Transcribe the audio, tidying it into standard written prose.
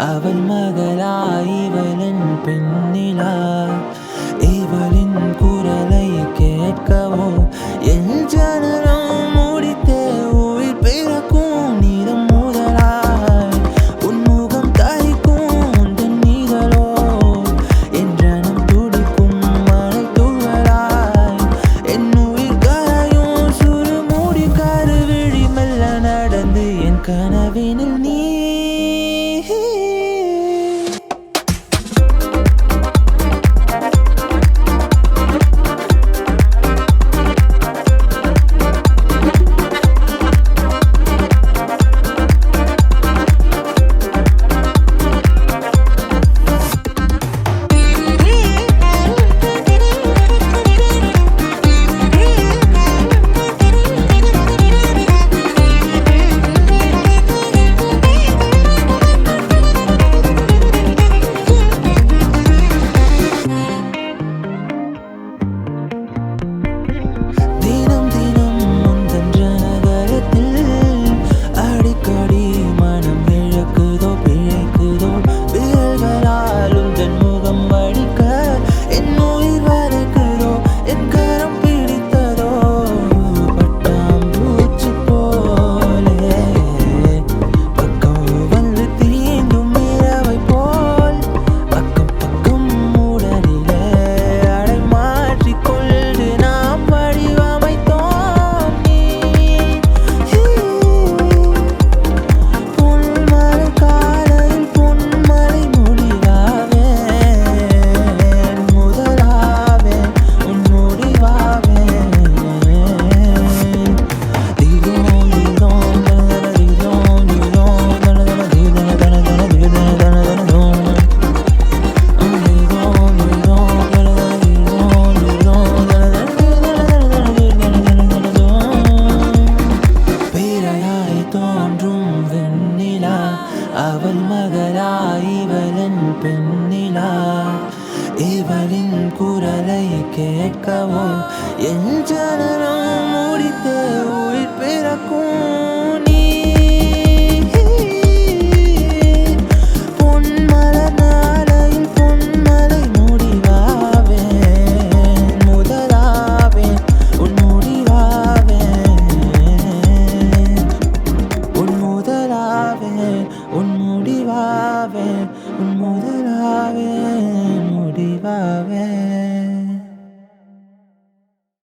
அவள் மகளாய் இவளின் பெண்ணிலா இவளின் குரலை கேட்கவோ என் ஜனனம் முடித்தே உயிர் பிறக்கும் நீதம் முதலாய் உன்முகம் தரிக்கும் உந்தன் நீதலோ என் ஜனம் துடிக்கும் மழை துவளாய் என் உயிர் கரையும் சுரு மூடி கருவிழி மெல்ல நடந்து என் கனவினில் நீ அவள் மகளாய் இவளின் பெண்ணிலா இவளின் குரலை கேட்கவோ என் ஜனனம் முடித்தே உயிர் பிறக்கும் நீ பொன்மலர் நாளையில் பொன்மலை முடிவாவேன் முதலாவேன் உன் முடிவாவேன் உன் முதலாவேன் உன் முடிவாவேன் உன் முதலாவேன் முடிவாவேன்